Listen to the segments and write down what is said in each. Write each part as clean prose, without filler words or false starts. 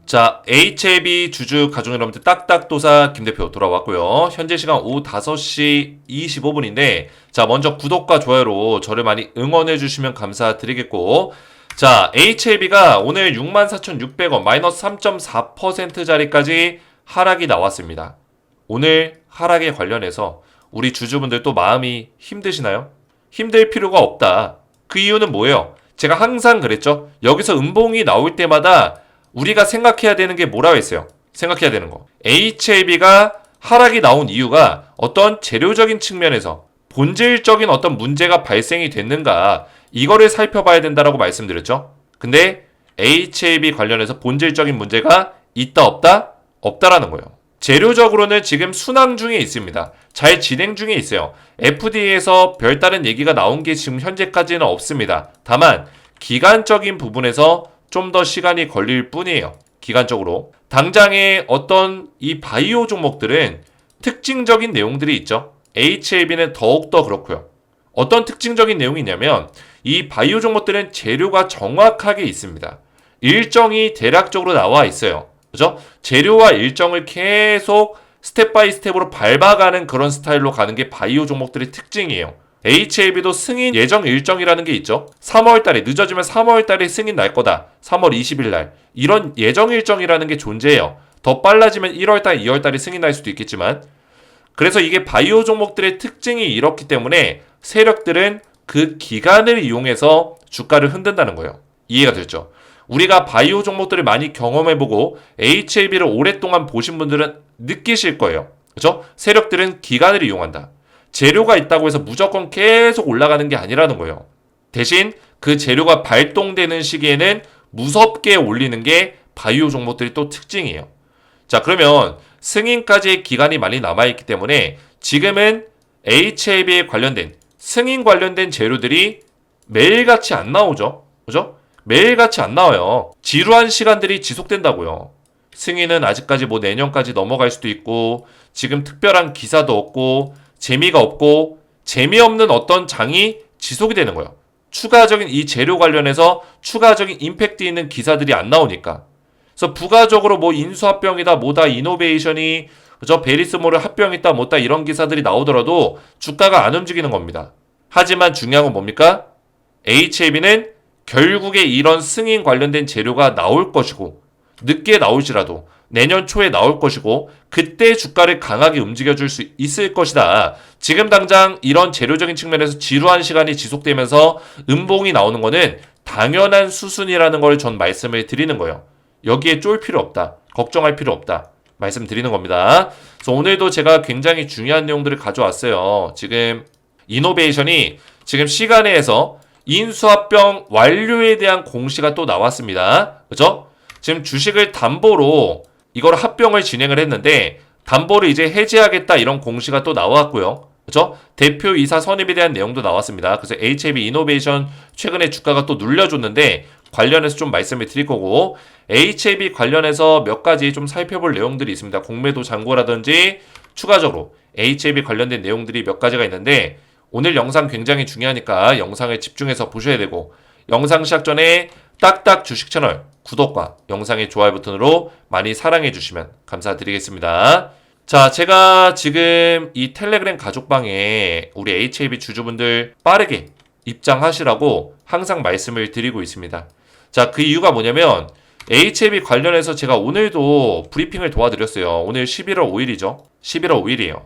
자, HLB 주주 가족 여러분들 딱딱도사 김대표 돌아왔고요. 현재 시간 오후 5시 25분인데 자, 먼저 구독과 좋아요로 저를 많이 응원해 주시면 감사드리겠고 자, HLB가 오늘 64,600원 마이너스 3.4%짜리까지 하락이 나왔습니다. 오늘 하락에 관련해서 우리 주주분들 또 마음이 힘드시나요? 힘들 필요가 없다. 그 이유는 뭐예요? 제가 항상 그랬죠. 여기서 음봉이 나올 때마다 우리가 생각해야 되는 게 뭐라고 했어요? 생각해야 되는 거. HLB가 하락이 나온 이유가 어떤 재료적인 측면에서 본질적인 어떤 문제가 발생이 됐는가 이거를 살펴봐야 된다라고 말씀드렸죠. 근데 HLB 관련해서 본질적인 문제가 있다 없다? 없다라는 거예요. 재료적으로는 지금 순항 중에 있습니다. 잘 진행 중에 있어요. FDA에서 별다른 얘기가 나온 게 지금 현재까지는 없습니다. 다만 기간적인 부분에서 좀 더 시간이 걸릴 뿐이에요. 기간적으로. 당장의 어떤 이 바이오 종목들은 특징적인 내용들이 있죠. HLB는 더욱더 그렇고요. 어떤 특징적인 내용이 있냐면 이 바이오 종목들은 재료가 정확하게 있습니다. 일정이 대략적으로 나와 있어요. 그죠? 재료와 일정을 계속 스텝 바이 스텝으로 밟아가는 그런 스타일로 가는 게 바이오 종목들의 특징이에요. HLB도 승인 예정 일정이라는 게 있죠. 3월 달에 늦어지면 3월 달에 승인 날 거다. 3월 20일 날. 이런 예정 일정이라는 게 존재해요. 더 빨라지면 1월 달, 2월 달에 승인 날 수도 있겠지만 그래서 이게 바이오 종목들의 특징이 이렇기 때문에 세력들은 그 기간을 이용해서 주가를 흔든다는 거예요. 이해가 됐죠? 우리가 바이오 종목들을 많이 경험해보고 HLB를 오랫동안 보신 분들은 느끼실 거예요. 그죠? 세력들은 기간을 이용한다. 재료가 있다고 해서 무조건 계속 올라가는 게 아니라는 거예요. 대신 그 재료가 발동되는 시기에는 무섭게 올리는 게 바이오 종목들이 또 특징이에요. 자, 그러면 승인까지의 기간이 많이 남아있기 때문에 지금은 HLB에 관련된 승인 관련된 재료들이 매일같이 안 나오죠. 그죠? 매일같이 안 나와요. 지루한 시간들이 지속된다고요. 승인은 아직까지 뭐 내년까지 넘어갈 수도 있고 지금 특별한 기사도 없고 재미가 없고 재미없는 어떤 장이 지속이 되는 거예요. 추가적인 이 재료 관련해서 추가적인 임팩트 있는 기사들이 안 나오니까. 그래서 부가적으로 뭐 인수합병이다 뭐다 이노베이션이 저 베리스모를 합병했다 뭐다 이런 기사들이 나오더라도 주가가 안 움직이는 겁니다. 하지만 중요한 건 뭡니까? HLB는 결국에 이런 승인 관련된 재료가 나올 것이고 늦게 나올지라도 내년 초에 나올 것이고 그때 주가를 강하게 움직여줄 수 있을 것이다. 지금 당장 이런 재료적인 측면에서 지루한 시간이 지속되면서 음봉이 나오는 거는 당연한 수순이라는 걸 전 말씀을 드리는 거예요. 여기에 쫄 필요 없다. 걱정할 필요 없다. 말씀드리는 겁니다. 그래서 오늘도 제가 굉장히 중요한 내용들을 가져왔어요. 지금 이노베이션이 지금 시간에서 인수합병 완료에 대한 공시가 또 나왔습니다. 그죠? 지금 주식을 담보로 이걸 합병을 진행을 했는데 담보를 이제 해지하겠다 이런 공시가 또 나왔고요. 그죠? 대표이사 선임에 대한 내용도 나왔습니다. 그래서 HLB 이노베이션 최근에 주가가 또 눌려줬는데 관련해서 좀 말씀을 드릴 거고 HLB 관련해서 몇 가지 좀 살펴볼 내용들이 있습니다. 공매도 잔고라든지 추가적으로 HLB 관련된 내용들이 몇 가지가 있는데 오늘 영상 굉장히 중요하니까 영상을 집중해서 보셔야 되고 영상 시작 전에 딱딱 주식 채널 구독과 영상의 좋아요 버튼으로 많이 사랑해 주시면 감사드리겠습니다. 자, 제가 지금 이 텔레그램 가족방에 우리 HLB 주주분들 빠르게 입장하시라고 항상 말씀을 드리고 있습니다. 자, 그 이유가 뭐냐면 HLB 관련해서 제가 오늘도 브리핑을 도와드렸어요. 오늘 11월 5일이죠. 11월 5일이에요.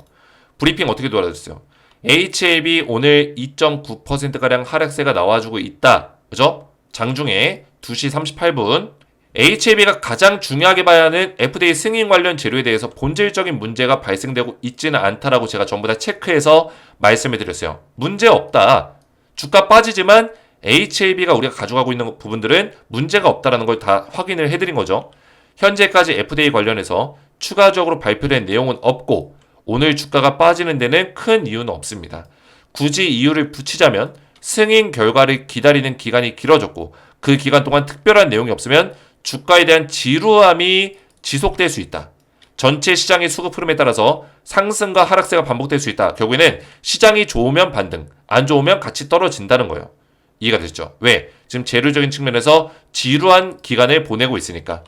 브리핑 어떻게 도와드렸어요? HLB 오늘 2.9%가량 하락세가 나와주고 있다. 그죠? 장중에 2시 38분 HLB가 가장 중요하게 봐야 하는 FDA 승인 관련 재료에 대해서 본질적인 문제가 발생되고 있지는 않다라고 제가 전부 다 체크해서 말씀을 드렸어요. 문제 없다. 주가 빠지지만 HLB가 우리가 가져가고 있는 부분들은 문제가 없다라는 걸 다 확인을 해드린 거죠. 현재까지 FDA 관련해서 추가적으로 발표된 내용은 없고 오늘 주가가 빠지는 데는 큰 이유는 없습니다. 굳이 이유를 붙이자면 승인 결과를 기다리는 기간이 길어졌고 그 기간 동안 특별한 내용이 없으면 주가에 대한 지루함이 지속될 수 있다. 전체 시장의 수급 흐름에 따라서 상승과 하락세가 반복될 수 있다. 결국에는 시장이 좋으면 반등, 안 좋으면 같이 떨어진다는 거예요. 이해가 되시죠? 왜? 지금 재료적인 측면에서 지루한 기간을 보내고 있으니까.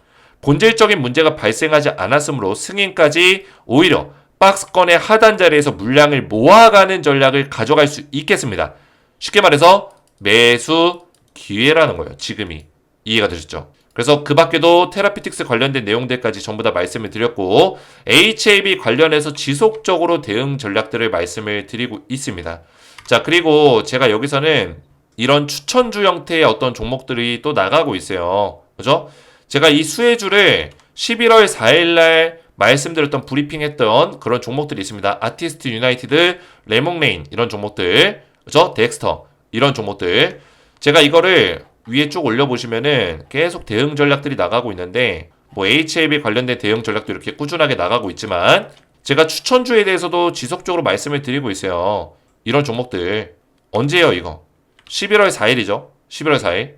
본질적인 문제가 발생하지 않았으므로 승인까지 오히려 박스권의 하단 자리에서 물량을 모아가는 전략을 가져갈 수 있겠습니다. 쉽게 말해서 매수 기회라는 거예요. 지금이. 이해가 되셨죠? 그래서 그 밖에도 테라피틱스 관련된 내용들까지 전부 다 말씀을 드렸고 HAB 관련해서 지속적으로 대응 전략들을 말씀을 드리고 있습니다. 자, 그리고 제가 여기서는 이런 추천주 형태의 어떤 종목들이 또 나가고 있어요. 그죠? 제가 이 수혜주를 11월 4일날 말씀드렸던 브리핑했던 그런 종목들이 있습니다. 아티스트 유나이티드, 레몽레인 이런 종목들, 그죠? 덱스터 이런 종목들. 제가 이거를 위에 쭉 올려보시면은 계속 대응 전략들이 나가고 있는데 뭐 HAB 관련된 대응 전략도 이렇게 꾸준하게 나가고 있지만 제가 추천주에 대해서도 지속적으로 말씀을 드리고 있어요. 이런 종목들 언제예요 이거? 11월 4일이죠. 11월 4일.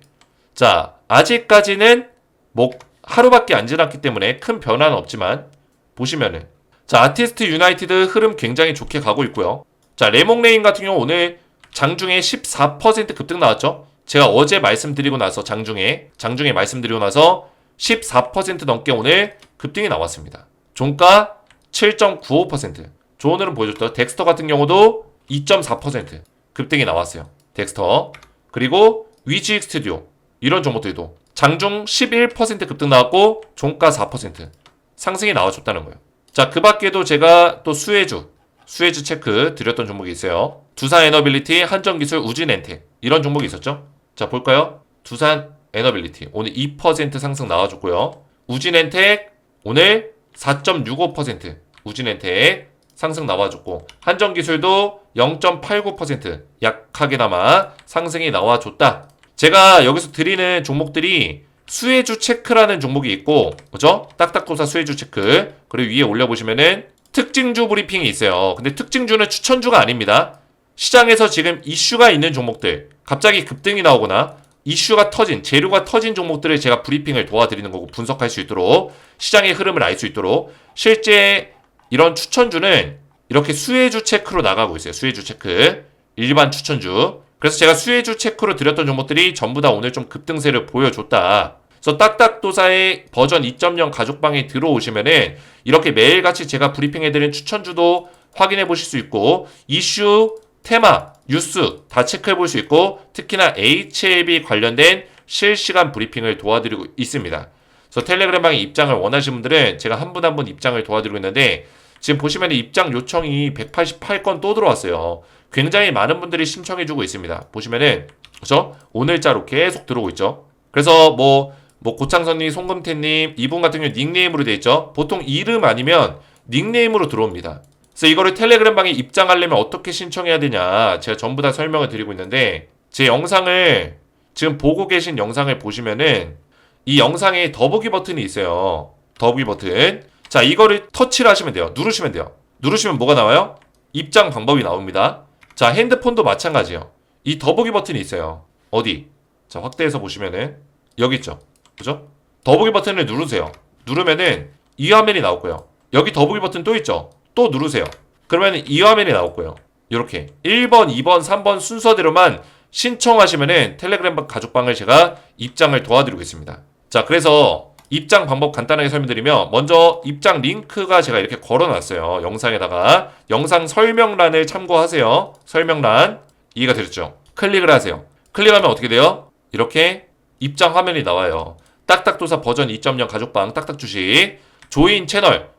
자, 아직까지는 뭐 하루밖에 안 지났기 때문에 큰 변화는 없지만 보시면은 자, 아티스트 유나이티드 흐름 굉장히 좋게 가고 있고요. 자, 레몽레인 같은 경우 오늘 장중에 14% 급등 나왔죠. 제가 어제 말씀드리고 나서 장중에 말씀드리고 나서 14% 넘게 오늘 급등이 나왔습니다. 종가 7.95%. 좋은 흐름 보여줬죠. 덱스터 같은 경우도 2.4% 급등이 나왔어요. 덱스터. 그리고 위지익 스튜디오 이런 종목들도 장중 11% 급등 나왔고 종가 4% 상승이 나와줬다는 거예요. 자, 그 밖에도 제가 또 수혜주 체크 드렸던 종목이 있어요. 두산 에너빌리티, 한전기술, 우진엔텍 이런 종목이 있었죠. 자, 볼까요? 두산 에너빌리티 오늘 2% 상승 나와줬고요. 우진엔텍 오늘 4.65% 우진엔텍 상승 나와줬고 한전기술도 0.89% 약하게나마 상승이 나와줬다. 제가 여기서 드리는 종목들이 수혜주 체크라는 종목이 있고, 그죠? 딱딱도사 수혜주 체크. 그리고 위에 올려보시면은 특징주 브리핑이 있어요. 근데 특징주는 추천주가 아닙니다. 시장에서 지금 이슈가 있는 종목들, 갑자기 급등이 나오거나 이슈가 터진, 재료가 터진 종목들을 제가 브리핑을 도와드리는 거고 분석할 수 있도록 시장의 흐름을 알 수 있도록 실제 이런 추천주는 이렇게 수혜주 체크로 나가고 있어요. 수혜주 체크. 일반 추천주. 그래서 제가 수혜주 체크로 드렸던 종목들이 전부 다 오늘 좀 급등세를 보여줬다. 그래서 딱딱도사의 버전 2.0 가족방에 들어오시면은 이렇게 매일같이 제가 브리핑해드린 추천주도 확인해 보실 수 있고 이슈, 테마, 뉴스 다 체크해 볼 수 있고 특히나 HAB 관련된 실시간 브리핑을 도와드리고 있습니다. 그래서 텔레그램방에 입장을 원하시는 분들은 제가 한 분 한 분 입장을 도와드리고 있는데 지금 보시면 입장 요청이 188건 또 들어왔어요. 굉장히 많은 분들이 신청해주고 있습니다. 보시면은 그렇죠? 오늘자로 계속 들어오고 있죠. 그래서 뭐 고창선님, 송금태님 이분 같은 경우 닉네임으로 돼 있죠. 보통 이름 아니면 닉네임으로 들어옵니다. 그래서 이거를 텔레그램방에 입장하려면 어떻게 신청해야 되냐 제가 전부 다 설명을 드리고 있는데 제 영상을 지금 보고 계신 영상을 보시면은 이 영상에 더보기 버튼이 있어요. 더보기 버튼. 자, 이거를 터치를 하시면 돼요. 누르시면 돼요. 누르시면 뭐가 나와요? 입장 방법이 나옵니다. 자, 핸드폰도 마찬가지예요. 이 더보기 버튼이 있어요. 어디? 자, 확대해서 보시면은 여기 있죠. 그죠? 더보기 버튼을 누르세요. 누르면은 이 화면이 나올 거예요. 여기 더보기 버튼 또 있죠. 또 누르세요. 그러면 이 화면이 나올 거예요. 이렇게 1번, 2번, 3번 순서대로만 신청하시면은 텔레그램 가족방을 제가 입장을 도와드리고 있습니다. 자, 그래서 입장 방법 간단하게 설명드리면 먼저 입장 링크가 제가 이렇게 걸어놨어요. 영상에다가 영상 설명란을 참고하세요. 설명란 이해가 되셨죠? 클릭을 하세요. 클릭하면 어떻게 돼요? 이렇게 입장 화면이 나와요. 딱딱도사 버전 2.0 가족방 딱딱주식 조인 채널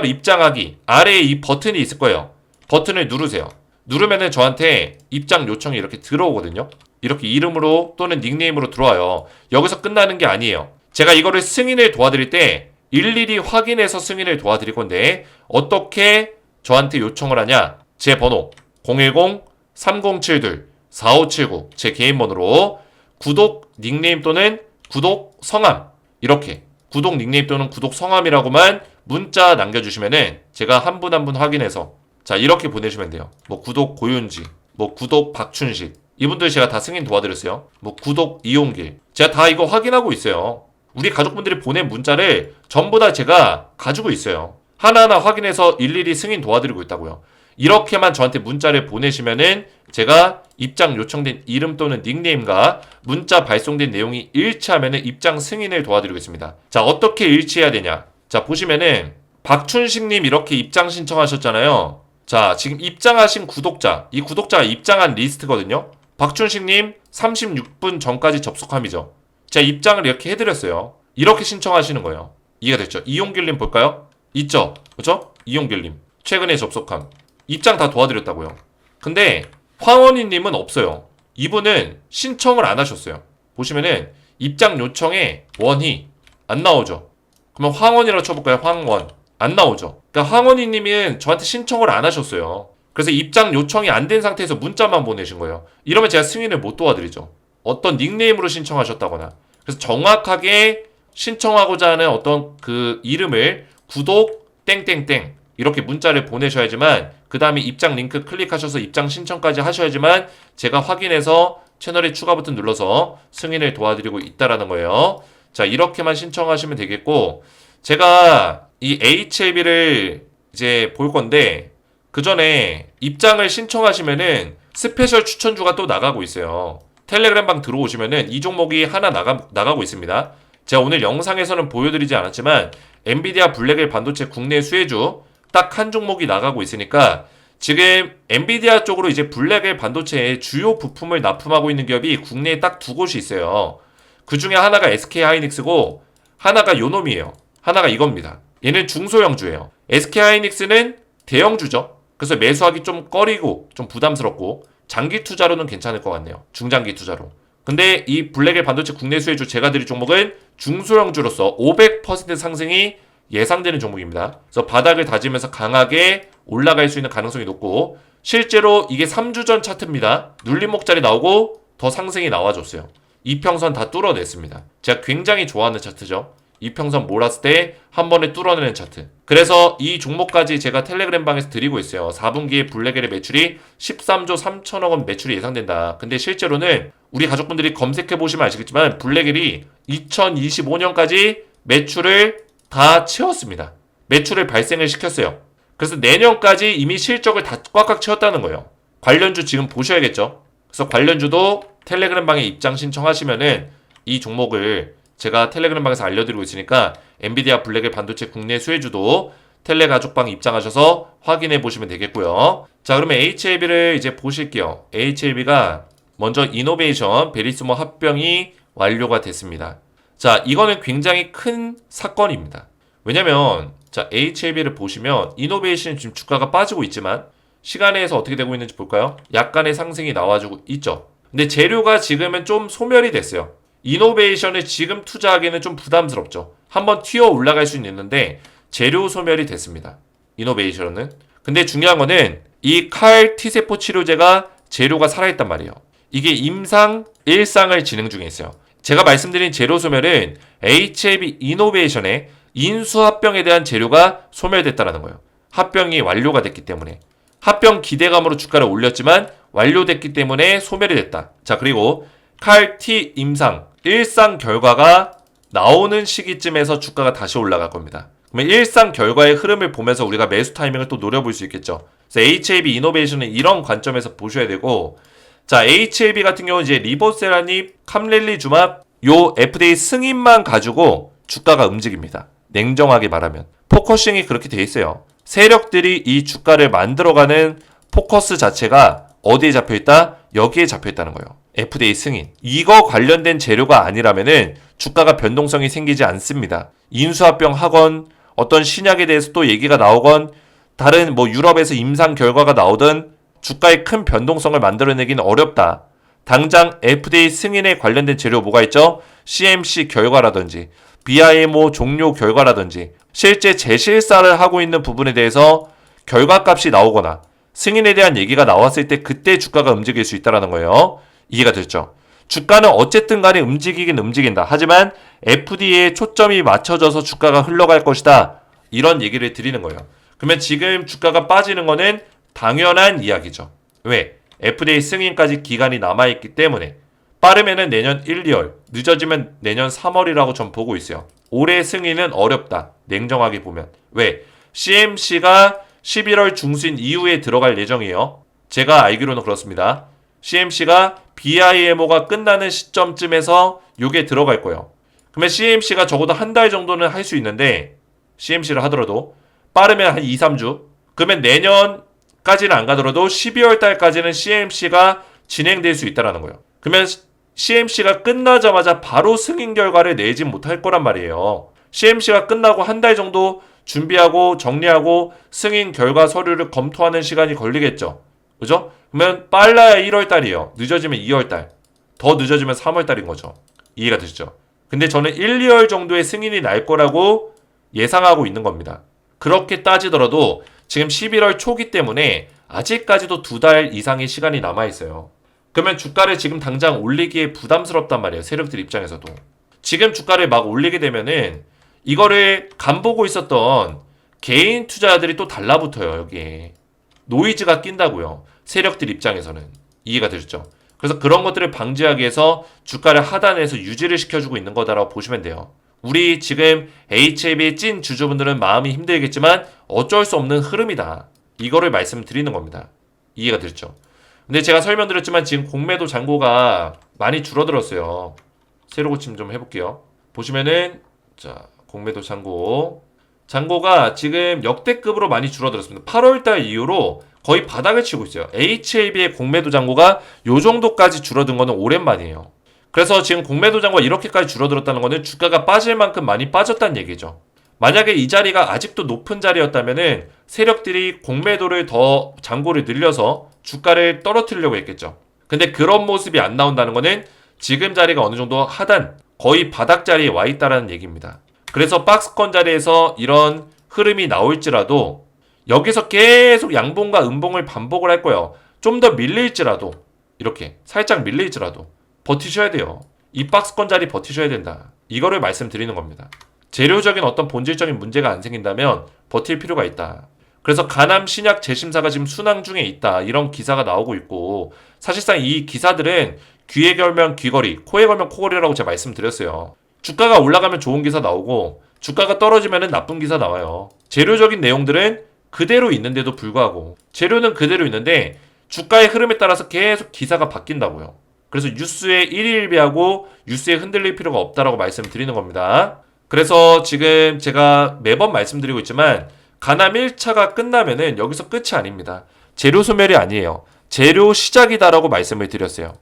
입장하기 아래에 이 버튼이 있을 거예요. 버튼을 누르세요. 누르면은 저한테 입장 요청이 이렇게 들어오거든요. 이렇게 이름으로 또는 닉네임으로 들어와요. 여기서 끝나는 게 아니에요. 제가 이거를 승인을 도와드릴 때 일일이 확인해서 승인을 도와드릴 건데 어떻게 저한테 요청을 하냐? 제 번호 010-3072-4579 제 개인 번호로 구독 닉네임 또는 구독 성함 이렇게 구독 닉네임 또는 구독 성함이라고만 문자 남겨주시면은 제가 한 분 한 분 확인해서 자 이렇게 보내주시면 돼요. 뭐 구독 고윤지, 뭐 구독 박춘식 이분들 제가 다 승인 도와드렸어요. 뭐 구독 이용길 제가 다 이거 확인하고 있어요. 우리 가족분들이 보낸 문자를 전부 다 제가 가지고 있어요. 하나하나 확인해서 일일이 승인 도와드리고 있다고요. 이렇게만 저한테 문자를 보내시면은 제가 입장 요청된 이름 또는 닉네임과 문자 발송된 내용이 일치하면은 입장 승인을 도와드리겠습니다. 자, 어떻게 일치해야 되냐? 자, 보시면은 박춘식님 이렇게 입장 신청하셨잖아요. 자, 지금 입장하신 구독자, 이 구독자가 입장한 리스트거든요. 박춘식님 36분 전까지 접속함이죠. 제가 입장을 이렇게 해드렸어요. 이렇게 신청하시는 거예요. 이해가 됐죠? 이용길님 볼까요? 있죠? 그렇죠? 이용길님 최근에 접속함 입장 다 도와드렸다고요. 근데 황원희님은 없어요. 이분은 신청을 안 하셨어요. 보시면은 입장 요청에 원희 안 나오죠. 그러면 황원이라고 쳐볼까요? 황원 안 나오죠. 그러니까 황원희님은 저한테 신청을 안 하셨어요. 그래서 입장 요청이 안 된 상태에서 문자만 보내신 거예요. 이러면 제가 승인을 못 도와드리죠. 어떤 닉네임으로 신청하셨다거나. 그래서 정확하게 신청하고자 하는 어떤 그 이름을 구독 땡땡땡 이렇게 문자를 보내셔야지만 그 다음에 입장 링크 클릭하셔서 입장 신청까지 하셔야지만 제가 확인해서 채널에 추가 버튼 눌러서 승인을 도와드리고 있다라는 거예요. 자, 이렇게만 신청하시면 되겠고 제가 이 HLB를 이제 볼 건데 그 전에 입장을 신청하시면은 스페셜 추천주가 또 나가고 있어요. 텔레그램방 들어오시면은 이 종목이 하나 나가고 있습니다. 제가 오늘 영상에서는 보여드리지 않았지만 엔비디아 블랙엘 반도체 국내 수혜주 딱 한 종목이 나가고 있으니까 지금 엔비디아 쪽으로 이제 블랙엘 반도체의 주요 부품을 납품하고 있는 기업이 국내에 딱 두 곳이 있어요. 그 중에 하나가 SK하이닉스고 하나가 요놈이에요. 하나가 이겁니다. 얘는 중소형주예요. SK하이닉스는 대형주죠. 그래서 매수하기 좀 꺼리고 좀 부담스럽고 장기 투자로는 괜찮을 것 같네요. 중장기 투자로. 근데 이 블랙엘 반도체 국내 수혜주 제가 드릴 종목은 중소형주로서 500% 상승이 예상되는 종목입니다. 그래서 바닥을 다지면서 강하게 올라갈 수 있는 가능성이 높고 실제로 이게 3주 전 차트입니다. 눌림목자리 나오고 더 상승이 나와줬어요. 이평선 다 뚫어냈습니다. 제가 굉장히 좋아하는 차트죠. 이평선 몰았을 때 한 번에 뚫어내는 차트. 그래서 이 종목까지 제가 텔레그램 방에서 드리고 있어요. 4분기에 블랙엘의 매출이 13조 3천억 원 매출이 예상된다. 근데 실제로는 우리 가족분들이 검색해 보시면 아시겠지만 블랙엘이 2025년까지 매출을 다 채웠습니다. 매출을 발생을 시켰어요. 그래서 내년까지 이미 실적을 다 꽉꽉 채웠다는 거예요. 관련주 지금 보셔야겠죠. 그래서 관련주도 텔레그램 방에 입장 신청하시면은 이 종목을 제가 텔레그램 방에서 알려드리고 있으니까 엔비디아 블랙엘 반도체 국내 수혜주도 텔레 가족방 입장하셔서 확인해 보시면 되겠고요. 자, 그러면 HLB를 이제 보실게요. HLB가 먼저 이노베이션 베리스모 합병이 완료가 됐습니다. 자, 이거는 굉장히 큰 사건입니다. 왜냐면 자, HLB를 보시면 이노베이션 지금 주가가 빠지고 있지만 시간에서 어떻게 되고 있는지 볼까요? 약간의 상승이 나와주고 있죠. 근데 재료가 지금은 좀 소멸이 됐어요. 이노베이션을 지금 투자하기에는 좀 부담스럽죠. 한번 튀어 올라갈 수는 있는데 재료 소멸이 됐습니다. 이노베이션은. 근데 중요한 거는 이 칼 T세포 치료제가 재료가 살아있단 말이에요. 이게 임상 1상을 진행 중에 있어요. 제가 말씀드린 재료 소멸은 HLB 이노베이션의 인수합병에 대한 재료가 소멸됐다는 거예요. 합병이 완료가 됐기 때문에. 합병 기대감으로 주가를 올렸지만 완료됐기 때문에 소멸이 됐다. 자, 그리고 칼 T 임상 1상 결과가 나오는 시기쯤에서 주가가 다시 올라갈 겁니다. 그러면 1상 결과의 흐름을 보면서 우리가 매수 타이밍을 또 노려볼 수 있겠죠. 그래서 HLB 이노베이션은 이런 관점에서 보셔야 되고, 자, HLB 같은 경우는 이제 리보세라닙, 캄렐리주맙 요 FDA 승인만 가지고 주가가 움직입니다. 냉정하게 말하면 포커싱이 그렇게 돼 있어요. 세력들이 이 주가를 만들어가는 포커스 자체가 어디에 잡혀있다? 여기에 잡혀있다는 거예요. FDA 승인. 이거 관련된 재료가 아니라면은 주가가 변동성이 생기지 않습니다. 인수합병 하건 어떤 신약에 대해서 또 얘기가 나오건 다른 뭐 유럽에서 임상 결과가 나오든 주가에 큰 변동성을 만들어내기는 어렵다. 당장 FDA 승인에 관련된 재료 뭐가 있죠? CMC 결과라든지 BIMO 종료 결과라든지 실제 재실사를 하고 있는 부분에 대해서 결과값이 나오거나 승인에 대한 얘기가 나왔을 때 그때 주가가 움직일 수 있다는 거예요. 이해가 됐죠? 주가는 어쨌든 간에 움직이긴 움직인다. 하지만 FDA에 초점이 맞춰져서 주가가 흘러갈 것이다. 이런 얘기를 드리는 거예요. 그러면 지금 주가가 빠지는 거는 당연한 이야기죠. 왜? FDA 승인까지 기간이 남아있기 때문에. 빠르면은 내년 1, 2월, 늦어지면 내년 3월이라고 전 보고 있어요. 올해 승인은 어렵다. 냉정하게 보면. 왜? CMC가 11월 중순 이후에 들어갈 예정이에요. 제가 알기로는 그렇습니다. CMC가 BIMO가 끝나는 시점쯤에서 요게 들어갈 거예요. 그러면 CMC가 적어도 한 달 정도는 할 수 있는데 CMC를 하더라도 빠르면 한 2, 3주 그러면 내년까지는 안 가더라도 12월 달까지는 CMC가 진행될 수 있다는 거예요. 그러면 CMC가 끝나자마자 바로 승인 결과를 내지 못할 거란 말이에요. CMC가 끝나고 한 달 정도 준비하고 정리하고 승인 결과 서류를 검토하는 시간이 걸리겠죠. 그죠? 그러면 빨라야 1월 달이에요. 늦어지면 2월 달. 더 늦어지면 3월 달인 거죠. 이해가 되시죠? 근데 저는 1, 2월 정도의 승인이 날 거라고 예상하고 있는 겁니다. 그렇게 따지더라도 지금 11월 초기 때문에 아직까지도 2달 이상의 시간이 남아있어요. 그러면 주가를 지금 당장 올리기에 부담스럽단 말이에요. 세력들 입장에서도. 지금 주가를 막 올리게 되면은 이거를 간보고 있었던 개인 투자자들이 또 달라붙어요. 여기에. 노이즈가 낀다고요. 세력들 입장에서는. 이해가 되셨죠? 그래서 그런 것들을 방지하기 위해서 주가를 하단에서 유지를 시켜주고 있는 거다라고 보시면 돼요. 우리 지금 HAB 찐 주주분들은 마음이 힘들겠지만 어쩔 수 없는 흐름이다. 이거를 말씀드리는 겁니다. 이해가 되셨죠? 근데 제가 설명드렸지만 지금 공매도 잔고가 많이 줄어들었어요. 세로 고침 좀 해볼게요. 보시면은 자 공매도 잔고가 지금 역대급으로 많이 줄어들었습니다. 8월달 이후로 거의 바닥을 치고 있어요. HAB의 공매도 잔고가 요 정도까지 줄어든 거는 오랜만이에요. 그래서 지금 공매도 잔고가 이렇게까지 줄어들었다는 거는 주가가 빠질 만큼 많이 빠졌다는 얘기죠. 만약에 이 자리가 아직도 높은 자리였다면은 세력들이 공매도를 더 잔고를 늘려서 주가를 떨어뜨리려고 했겠죠. 근데 그런 모습이 안 나온다는 거는 지금 자리가 어느 정도 하단 거의 바닥 자리에 와 있다라는 얘기입니다. 그래서 박스권 자리에서 이런 흐름이 나올지라도 여기서 계속 양봉과 음봉을 반복을 할 거예요. 좀 더 밀릴지라도 이렇게 살짝 밀릴지라도 버티셔야 돼요. 이 박스권 자리 버티셔야 된다. 이거를 말씀드리는 겁니다. 재료적인 어떤 본질적인 문제가 안 생긴다면 버틸 필요가 있다. 그래서 가남 신약 재심사가 지금 순항 중에 있다. 이런 기사가 나오고 있고 사실상 이 기사들은 귀에 걸면 귀걸이, 코에 걸면 코걸이라고 제가 말씀드렸어요. 주가가 올라가면 좋은 기사 나오고 주가가 떨어지면 나쁜 기사 나와요. 재료적인 내용들은 그대로 있는데도 불구하고 재료는 그대로 있는데 주가의 흐름에 따라서 계속 기사가 바뀐다고요. 그래서 뉴스에 일희일비하고 뉴스에 흔들릴 필요가 없다라고 말씀드리는 겁니다. 그래서 지금 제가 매번 말씀드리고 있지만 가남 1차가 끝나면은 여기서 끝이 아닙니다. 재료 소멸이 아니에요. 재료 시작이다라고 말씀을 드렸어요.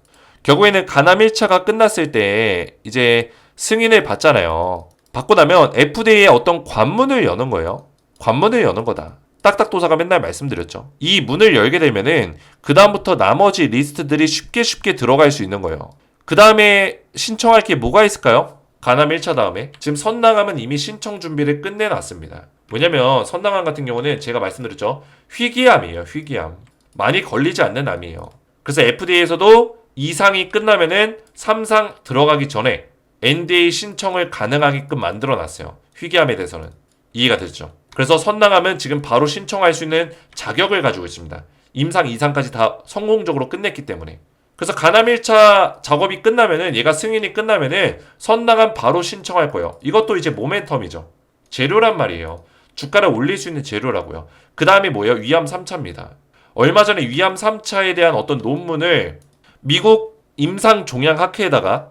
결국에는 가남 1차가 끝났을 때 이제 승인을 받잖아요. 받고 나면 FDA에 어떤 관문을 여는 거예요. 관문을 여는 거다. 딱딱도사가 맨날 말씀드렸죠. 이 문을 열게 되면은 그 다음부터 나머지 리스트들이 쉽게 들어갈 수 있는 거예요. 그 다음에 신청할 게 뭐가 있을까요? 가남 1차 다음에 지금 선낭암은 이미 신청 준비를 끝내놨습니다. 왜냐면 선낭암 같은 경우는 제가 말씀드렸죠. 희귀암이에요. 희귀암. 많이 걸리지 않는 암이에요. 그래서 FDA에서도 2상이 끝나면은 3상 들어가기 전에 NDA 신청을 가능하게끔 만들어놨어요. 희귀암에 대해서는. 이해가 되죠? 그래서 선낭암은 지금 바로 신청할 수 있는 자격을 가지고 있습니다. 임상 2상까지 다 성공적으로 끝냈기 때문에. 그래서 가남 1차 작업이 끝나면은 얘가 승인이 끝나면은 선낭암 바로 신청할 거예요. 이것도 이제 모멘텀이죠. 재료란 말이에요. 주가를 올릴 수 있는 재료라고요. 그 다음에 뭐예요? 위암 3차입니다. 얼마 전에 위암 3차에 대한 어떤 논문을 미국 임상종양학회에다가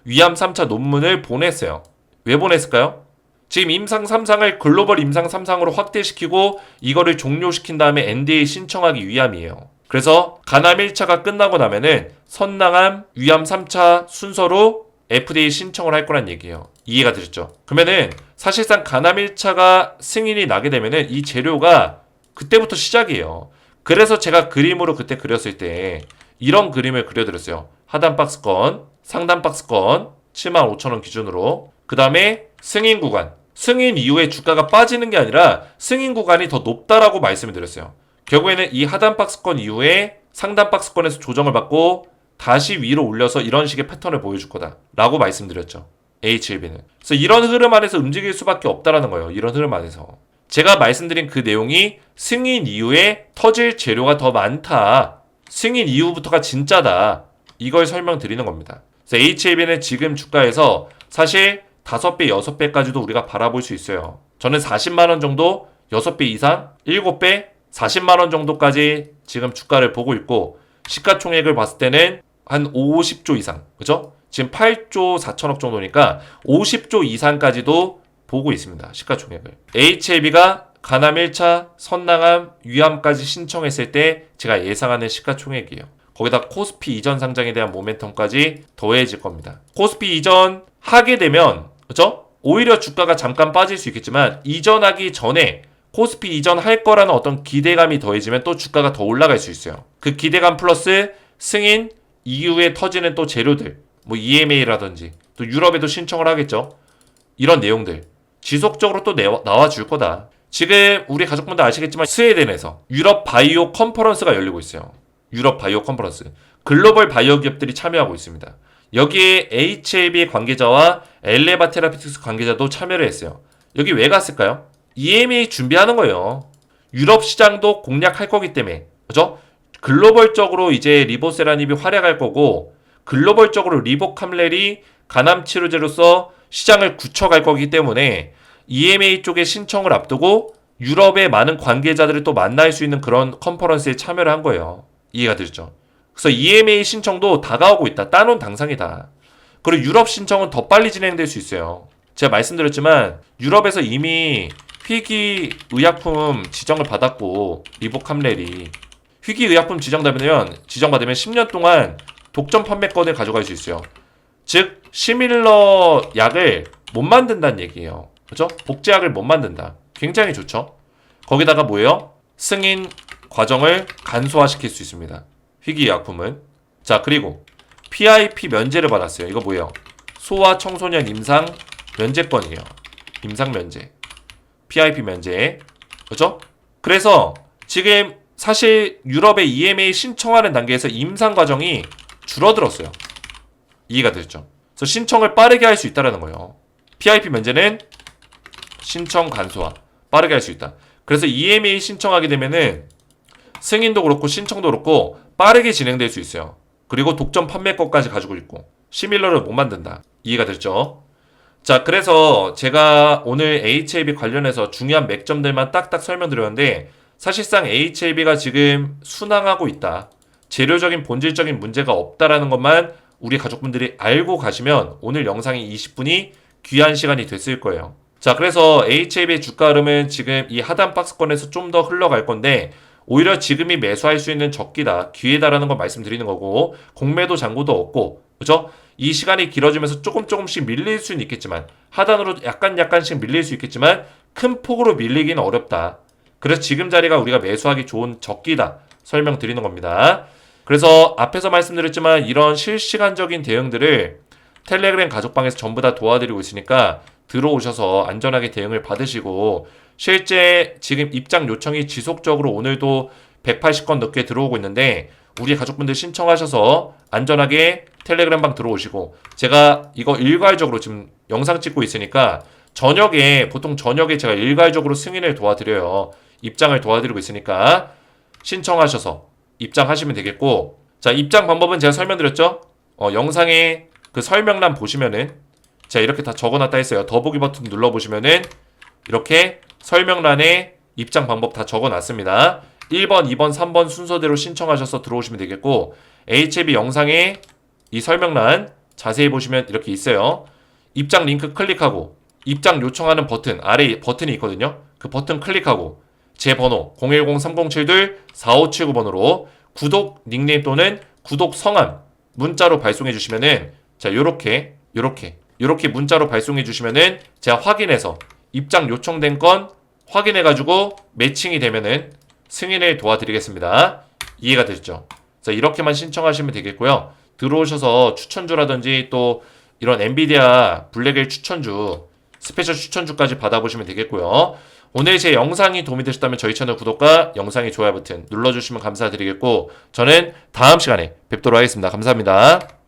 위암 3차 논문을 보냈어요. 왜 보냈을까요? 지금 임상 3상을 글로벌 임상 3상으로 확대시키고 이거를 종료시킨 다음에 NDA 신청하기 위함이에요. 그래서 가남 1차가 끝나고 나면은 선낭암, 위암 3차 순서로 FDA 신청을 할 거란 얘기예요. 이해가 되셨죠? 그러면은 사실상 가남 1차가 승인이 나게 되면은 이 재료가 그때부터 시작이에요. 그래서 제가 그림으로 그때 그렸을 때 이런 그림을 그려드렸어요. 하단 박스권, 상단 박스권 75,000원 기준으로 그 다음에 승인 구간. 승인 이후에 주가가 빠지는 게 아니라 승인 구간이 더 높다라고 말씀을 드렸어요. 결국에는 이 하단 박스권 이후에 상단 박스권에서 조정을 받고 다시 위로 올려서 이런 식의 패턴을 보여줄 거다 라고 말씀드렸죠. HLB는. 그래서 이런 흐름 안에서 움직일 수밖에 없다라는 거예요. 이런 흐름 안에서. 제가 말씀드린 그 내용이 승인 이후에 터질 재료가 더 많다. 승인 이후부터가 진짜다. 이걸 설명드리는 겁니다. 그래서 HLB는 지금 주가에서 사실 5배, 6배까지도 우리가 바라볼 수 있어요. 저는 40만원 정도 6배 이상, 7배, 40만원 정도까지 지금 주가를 보고 있고, 시가총액을 봤을 때는 한 50조 이상, 그죠? 지금 8조 4천억 정도니까 50조 이상까지도 보고 있습니다. 시가총액을. HLB가 가남 1차, 선낭암, 위암까지 신청했을 때 제가 예상하는 시가총액이에요. 거기다 코스피 이전 상장에 대한 모멘텀까지 더해질 겁니다. 코스피 이전 하게 되면, 그죠? 오히려 주가가 잠깐 빠질 수 있겠지만, 이전하기 전에 코스피 이전할 거라는 어떤 기대감이 더해지면 또 주가가 더 올라갈 수 있어요. 그 기대감 플러스 승인 이후에 터지는 또 재료들, 뭐 EMA라든지 또 유럽에도 신청을 하겠죠. 이런 내용들 지속적으로 또 나와줄 거다. 지금 우리 가족분들 아시겠지만 스웨덴에서 유럽 바이오 컨퍼런스가 열리고 있어요. 유럽 바이오 컨퍼런스. 글로벌 바이오 기업들이 참여하고 있습니다. 여기에 HLB 관계자와 엘레바 테라피틱스 관계자도 참여를 했어요. 여기 왜 갔을까요? EMA 준비하는 거예요. 유럽 시장도 공략할 거기 때문에. 그죠? 글로벌적으로 이제 리보세라닙이 활약할 거고, 글로벌적으로 리보캄렐이 간암 치료제로서 시장을 굳혀갈 거기 때문에 EMA 쪽에 신청을 앞두고 유럽의 많은 관계자들을 또 만날 수 있는 그런 컨퍼런스에 참여를 한 거예요. 이해가 되죠? 그래서 EMA 신청도 다가오고 있다. 따놓은 당상이다. 그리고 유럽 신청은 더 빨리 진행될 수 있어요. 제가 말씀드렸지만 유럽에서 이미 희귀 의약품 지정을 받았고, 리보캄렐이 희귀 의약품 지정받으면 10년 동안 독점 판매권을 가져갈 수 있어요. 즉 시밀러 약을 못 만든다는 얘기예요. 그죠? 복제약을 못 만든다. 굉장히 좋죠. 거기다가 뭐예요? 승인 과정을 간소화시킬 수 있습니다. 희귀 의약품은. 자, 그리고 PIP 면제를 받았어요. 이거 뭐예요? 소아 청소년 임상 면제권이에요. 임상 면제. PIP 면제. 그죠? 그래서 지금 사실 유럽의 EMA 신청하는 단계에서 임상 과정이 줄어들었어요. 이해가 되죠? 그래서 신청을 빠르게 할 수 있다는 거예요. PIP 면제는 신청 간소화 빠르게 할 수 있다. 그래서 EMA 신청하게 되면은 승인도 그렇고 신청도 그렇고 빠르게 진행될 수 있어요. 그리고 독점 판매권까지 가지고 있고 시밀러를 못 만든다. 이해가 됐죠? 자, 그래서 제가 오늘 HLB 관련해서 중요한 맥점들만 딱딱 설명드렸는데, 사실상 HLB가 지금 순항하고 있다. 재료적인 본질적인 문제가 없다라는 것만 우리 가족분들이 알고 가시면 오늘 영상이 20분이 귀한 시간이 됐을 거예요. 자, 그래서 HLB의 주가 흐름은 지금 이 하단 박스권에서 좀 더 흘러갈 건데, 오히려 지금이 매수할 수 있는 적기다, 기회다라는 걸 말씀드리는 거고, 공매도 잔고도 없고, 그죠? 이 시간이 길어지면서 조금씩 밀릴 수는 있겠지만, 하단으로 약간씩 밀릴 수 있겠지만 큰 폭으로 밀리기는 어렵다. 그래서 지금 자리가 우리가 매수하기 좋은 적기다 설명드리는 겁니다. 그래서 앞에서 말씀드렸지만 이런 실시간적인 대응들을 텔레그램 가족방에서 전부 다 도와드리고 있으니까 들어오셔서 안전하게 대응을 받으시고, 실제 지금 입장 요청이 지속적으로 오늘도 180건 넘게 들어오고 있는데, 우리 가족분들 신청하셔서 안전하게 텔레그램 방 들어오시고, 제가 이거 일괄적으로 지금 영상 찍고 있으니까 보통 저녁에 제가 일괄적으로 승인을 도와드려요. 입장을 도와드리고 있으니까 신청하셔서 입장하시면 되겠고, 자, 입장 방법은 제가 설명드렸죠? 영상에 그 설명란 보시면은 제가 이렇게 다 적어놨다 했어요. 더보기 버튼 눌러보시면은 이렇게 설명란에 입장 방법 다 적어놨습니다. 1번, 2번, 3번 순서대로 신청하셔서 들어오시면 되겠고, HLB 영상에 이 설명란 자세히 보시면 이렇게 있어요. 입장 링크 클릭하고 입장 요청하는 버튼, 아래 버튼이 있거든요. 그 버튼 클릭하고 제 번호 010-307-4579번으로 구독 닉네임 또는 구독 성함 문자로 발송해 주시면은, 자, 요렇게 문자로 발송해 주시면은 제가 확인해서 입장 요청된 건 확인해 가지고 매칭이 되면은 승인을 도와드리겠습니다. 이해가 되셨죠? 자, 이렇게만 신청하시면 되겠고요. 들어오셔서 추천주라든지 또 이런 엔비디아 블랙엘 추천주, 스페셜 추천주까지 받아보시면 되겠고요. 오늘 제 영상이 도움이 되셨다면 저희 채널 구독과 영상의 좋아요 버튼 눌러주시면 감사드리겠고, 저는 다음 시간에 뵙도록 하겠습니다. 감사합니다.